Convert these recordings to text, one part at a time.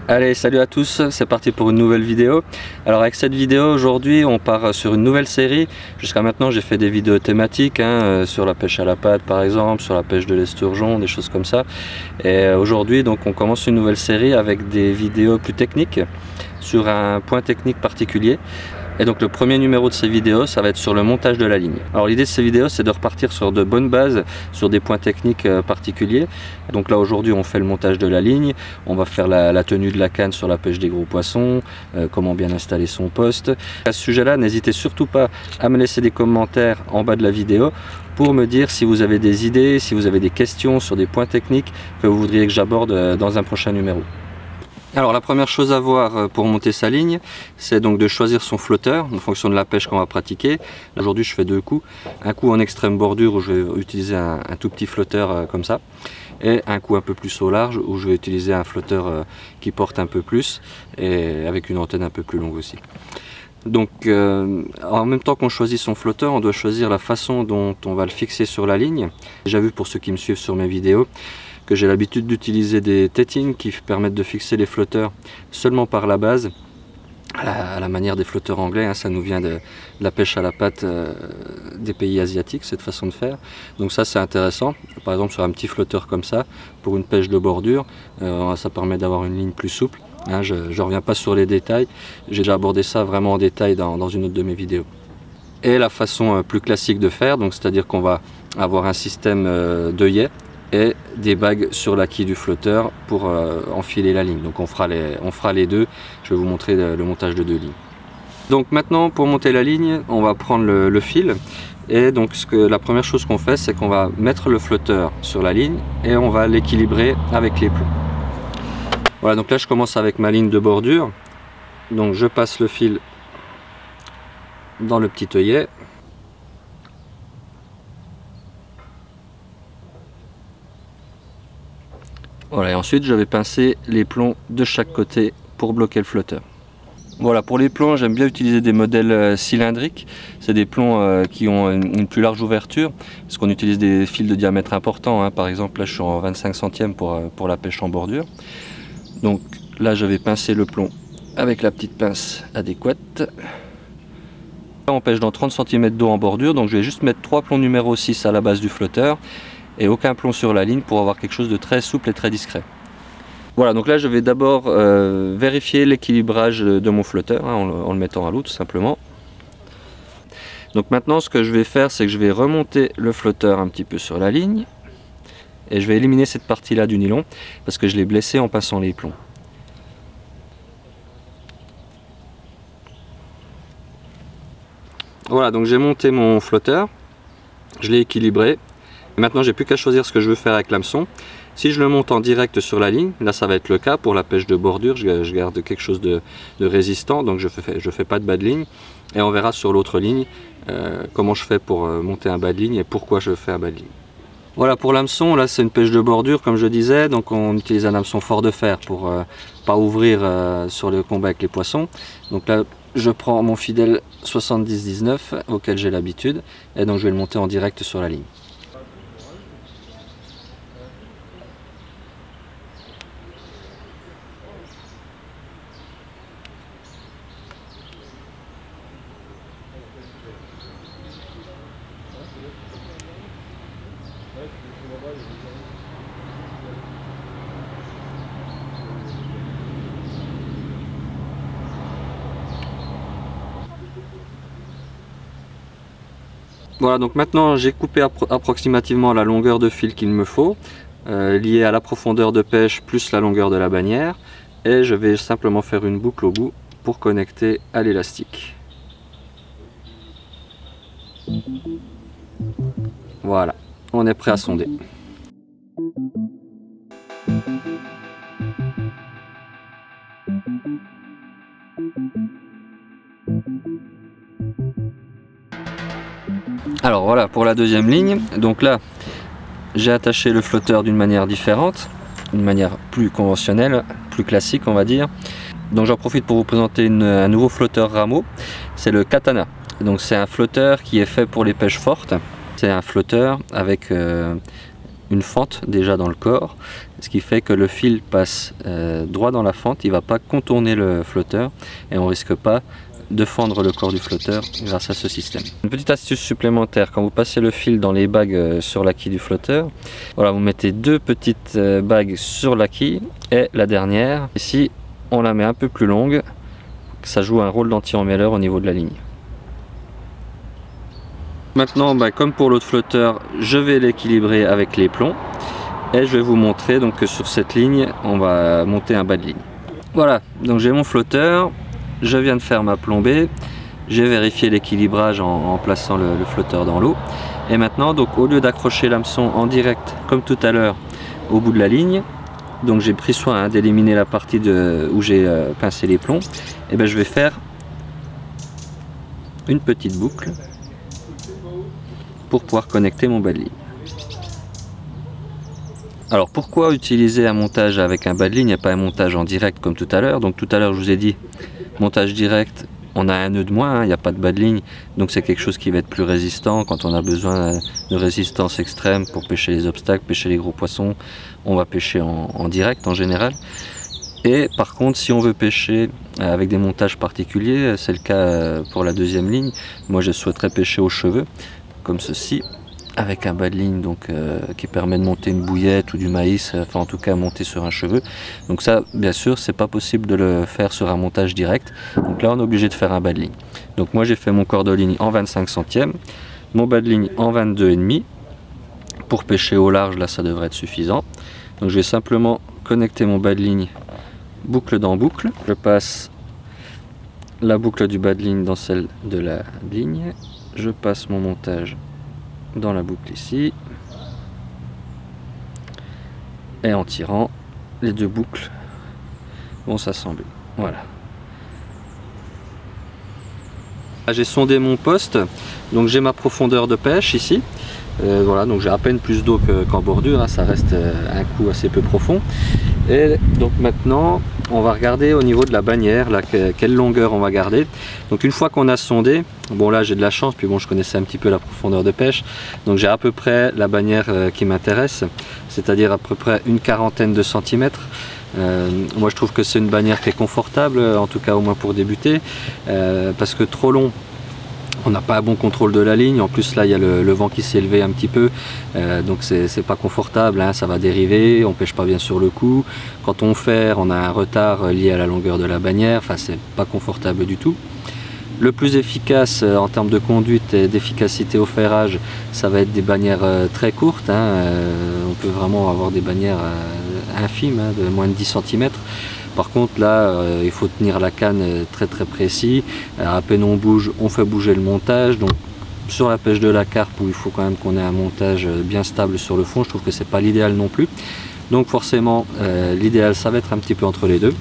Allez, salut à tous, c'est parti pour une nouvelle vidéo. Alors avec cette vidéo aujourd'hui on part sur une nouvelle série. Jusqu'à maintenant j'ai fait des vidéos thématiques sur la pêche à la patte par exemple, sur la pêche de l'esturgeon, des choses comme ça. Et aujourd'hui donc on commence une nouvelle série avec des vidéos plus techniques sur un point technique particulier. Et donc le premier numéro de ces vidéos, ça va être sur le montage de la ligne. Alors l'idée de ces vidéos, c'est de repartir sur de bonnes bases, sur des points techniques particuliers. Donc là aujourd'hui, on fait le montage de la ligne, on va faire la tenue de la canne sur la pêche des gros poissons, comment bien installer son poste. À ce sujet-là, n'hésitez surtout pas à me laisser des commentaires en bas de la vidéo pour me dire si vous avez des idées, si vous avez des questions sur des points techniques que vous voudriez que j'aborde dans un prochain numéro. Alors la première chose à voir pour monter sa ligne, c'est donc de choisir son flotteur en fonction de la pêche qu'on va pratiquer. Aujourd'hui je fais deux coups, un coup en extrême bordure où je vais utiliser un tout petit flotteur comme ça, et un coup un peu plus au large où je vais utiliser un flotteur qui porte un peu plus et avec une antenne un peu plus longue aussi. Donc en même temps qu'on choisit son flotteur, on doit choisir la façon dont on va le fixer sur la ligne. Déjà vu pour ceux qui me suivent sur mes vidéos, que j'ai l'habitude d'utiliser des tettings qui permettent de fixer les flotteurs seulement par la base, à la manière des flotteurs anglais, ça nous vient de la pêche à la patte des pays asiatiques, cette façon de faire. Donc ça c'est intéressant, par exemple sur un petit flotteur comme ça, pour une pêche de bordure, ça permet d'avoir une ligne plus souple. Je ne reviens pas sur les détails, j'ai déjà abordé ça vraiment en détail dans une autre de mes vidéos. Et la façon plus classique de faire, c'est-à-dire qu'on va avoir un système d'œillets et des bagues sur la quille du flotteur pour enfiler la ligne. Donc on fera les deux, je vais vous montrer le montage de deux lignes. Donc maintenant pour monter la ligne, on va prendre le fil, et donc la première chose qu'on fait, c'est qu'on va mettre le flotteur sur la ligne et on va l'équilibrer avec les plombs. Voilà, donc là je commence avec ma ligne de bordure, donc je passe le fil dans le petit œillet. Voilà, et ensuite je vais pincer les plombs de chaque côté pour bloquer le flotteur. Voilà, pour les plombs, j'aime bien utiliser des modèles cylindriques. C'est des plombs qui ont une plus large ouverture, parce qu'on utilise des fils de diamètre important. Par exemple, là je suis en 25 centièmes pour la pêche en bordure. Donc là je vais pincer le plomb avec la petite pince adéquate. Là on pêche dans 30 cm d'eau en bordure, donc je vais juste mettre 3 plombs numéro 6 à la base du flotteur et aucun plomb sur la ligne pour avoir quelque chose de très souple et très discret. Voilà, donc là je vais d'abord vérifier l'équilibrage de mon flotteur en le mettant à l'eau tout simplement. Donc maintenant ce que je vais faire, c'est que je vais remonter le flotteur un petit peu sur la ligne et je vais éliminer cette partie là du nylon parce que je l'ai blessé en passant les plombs. Voilà, donc j'ai monté mon flotteur, je l'ai équilibré. Maintenant j'ai plus qu'à choisir ce que je veux faire avec l'hameçon. Si je le monte en direct sur la ligne, là ça va être le cas pour la pêche de bordure, je garde quelque chose de résistant, donc je fais pas de bas de ligne. Et on verra sur l'autre ligne comment je fais pour monter un bas de ligne et pourquoi je fais un bas de ligne. Voilà, pour l'hameçon, là c'est une pêche de bordure comme je disais, donc on utilise un hameçon fort de fer pour pas ouvrir sur le combat avec les poissons. Donc là je prends mon fidèle 70-19 auquel j'ai l'habitude et donc je vais le monter en direct sur la ligne. Voilà, donc maintenant j'ai coupé approximativement la longueur de fil qu'il me faut, liée à la profondeur de pêche plus la longueur de la bannière, et je vais simplement faire une boucle au bout pour connecter à l'élastique. Voilà, on est prêt à sonder. Alors voilà pour la deuxième ligne, donc là j'ai attaché le flotteur d'une manière différente, une manière plus conventionnelle, plus classique on va dire. Donc j'en profite pour vous présenter un nouveau flotteur rameau, c'est le Katana. Donc c'est un flotteur qui est fait pour les pêches fortes, c'est un flotteur avec une fente déjà dans le corps, ce qui fait que le fil passe droit dans la fente, il ne va pas contourner le flotteur et on ne risque pas de fendre le corps du flotteur grâce à ce système. Une petite astuce supplémentaire, quand vous passez le fil dans les bagues sur la quille du flotteur, voilà, vous mettez 2 petites bagues sur la quille et la dernière, ici on la met un peu plus longue, ça joue un rôle d'anti-emmêleur au niveau de la ligne. Maintenant, comme pour l'autre flotteur, je vais l'équilibrer avec les plombs et je vais vous montrer donc que sur cette ligne on va monter un bas de ligne. Voilà, donc j'ai mon flotteur, je viens de faire ma plombée, j'ai vérifié l'équilibrage en plaçant le flotteur dans l'eau et maintenant donc au lieu d'accrocher l'hameçon en direct comme tout à l'heure au bout de la ligne, donc j'ai pris soin d'éliminer la partie où j'ai pincé les plombs, et je vais faire une petite boucle pour pouvoir connecter mon bas de ligne. Alors pourquoi utiliser un montage avec un bas de ligne et pas un montage en direct comme tout à l'heure? Donc tout à l'heure je vous ai dit montage direct, on a un nœud de moins, il n'y a pas de bas de ligne, donc c'est quelque chose qui va être plus résistant quand on a besoin de résistance extrême pour pêcher les obstacles, pêcher les gros poissons, on va pêcher en direct en général. Et par contre si on veut pêcher avec des montages particuliers, c'est le cas pour la deuxième ligne, moi je souhaiterais pêcher aux cheveux comme ceci, avec un bas de ligne donc, qui permet de monter une bouillette ou du maïs, enfin en tout cas monter sur un cheveu. Donc ça bien sûr c'est pas possible de le faire sur un montage direct, donc là on est obligé de faire un bas de ligne. Donc moi j'ai fait mon corps de ligne en 25 centièmes, mon bas de ligne en 22,5. Pour pêcher au large là ça devrait être suffisant. Donc je vais simplement connecter mon bas de ligne boucle dans boucle, je passe la boucle du bas de ligne dans celle de la ligne, je passe mon montage dans la boucle ici et en tirant les 2 boucles vont s'assembler. Voilà. J'ai sondé mon poste, donc j'ai ma profondeur de pêche ici. Voilà, donc j'ai à peine plus d'eau qu'en bordure, hein, ça reste un coup assez peu profond. Et donc maintenant on va regarder au niveau de la bannière là, quelle longueur on va garder. Donc une fois qu'on a sondé, bon là j'ai de la chance, puis bon je connaissais un petit peu la profondeur de pêche, donc j'ai à peu près la bannière qui m'intéresse, c'est-à-dire à peu près une quarantaine de centimètres. Moi je trouve que c'est une bannière qui est confortable, en tout cas au moins pour débuter, parce que trop long on n'a pas un bon contrôle de la ligne, en plus là il y a le vent qui s'est élevé un petit peu, donc c'est pas confortable, hein, ça va dériver, on pêche pas bien sur le coup, quand on ferre on a un retard lié à la longueur de la bannière, enfin c'est pas confortable du tout. Le plus efficace en termes de conduite et d'efficacité au ferrage, ça va être des bannières très courtes, hein, on peut vraiment avoir des bannières infimes, hein, de moins de 10 cm. Par contre là il faut tenir la canne très précis, à peine on bouge, on fait bouger le montage. Donc sur la pêche de la carpe où il faut quand même qu'on ait un montage bien stable sur le fond, je trouve que c'est pas l'idéal non plus. Donc forcément l'idéal ça va être un petit peu entre les deux.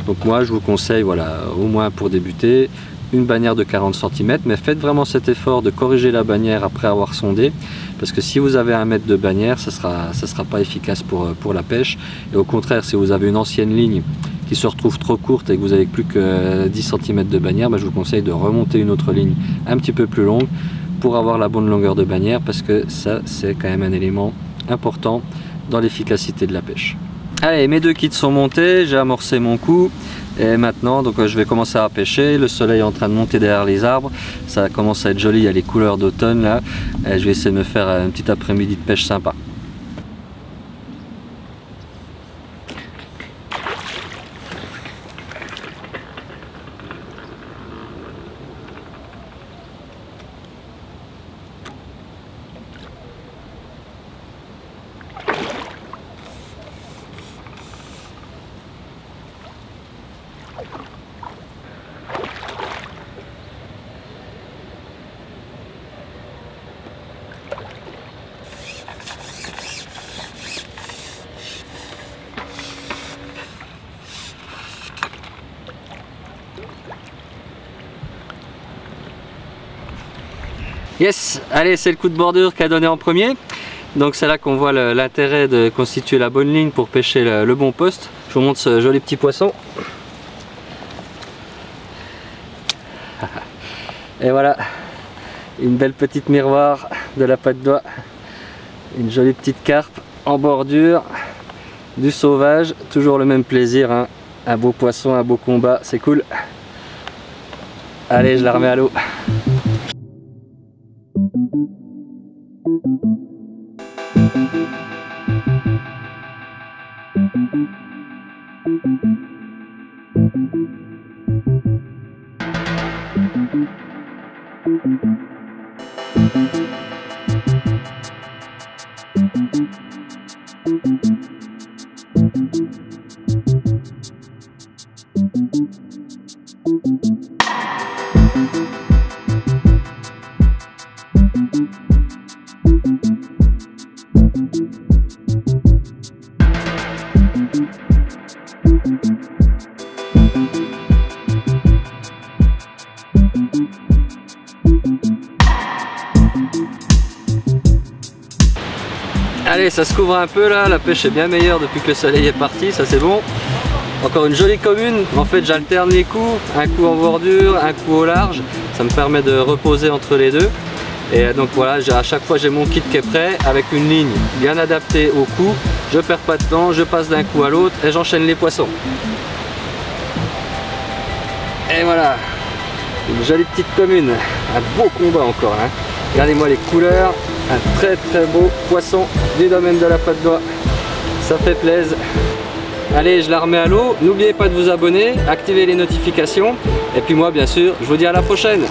Donc moi je vous conseille, voilà, au moins pour débuter, une bannière de 40 cm, mais faites vraiment cet effort de corriger la bannière après avoir sondé, parce que si vous avez 1 mètre de bannière, ça sera pas efficace pour la pêche. Et au contraire, si vous avez une ancienne ligne qui se retrouve trop courte et que vous avez plus que 10 cm de bannière, je vous conseille de remonter une autre ligne un petit peu plus longue pour avoir la bonne longueur de bannière, parce que ça c'est quand même un élément important dans l'efficacité de la pêche. Allez, mes 2 kits sont montés, j'ai amorcé mon coup et maintenant donc je vais commencer à pêcher. Le soleil est en train de monter derrière les arbres, ça commence à être joli, il y a les couleurs d'automne là, et je vais essayer de me faire un petit après-midi de pêche sympa. Yes, allez, c'est le coup de bordure qu'a donné en premier. Donc c'est là qu'on voit l'intérêt de constituer la bonne ligne pour pêcher le bon poste. Je vous montre ce joli petit poisson. Et voilà, une belle petite miroir de la patte d'oie. Une jolie petite carpe en bordure, du sauvage, toujours le même plaisir, hein. Un beau poisson, un beau combat, c'est cool. Allez, je la remets à l'eau. Allez, ça se couvre un peu là, la pêche est bien meilleure depuis que le soleil est parti, ça c'est bon. Encore une jolie commune, en fait j'alterne les coups, un coup en bordure, un coup au large, ça me permet de reposer entre les deux. Et donc voilà, à chaque fois j'ai mon kit qui est prêt avec une ligne bien adaptée au coup, je perds pas de temps, je passe d'un coup à l'autre et j'enchaîne les poissons. Et voilà, une jolie petite commune, un beau combat encore hein. Regardez-moi les couleurs, un très beau poisson du domaine de la Patte d'Oie, ça fait plaisir. Allez, je la remets à l'eau, n'oubliez pas de vous abonner, activer les notifications et puis moi bien sûr, je vous dis à la prochaine.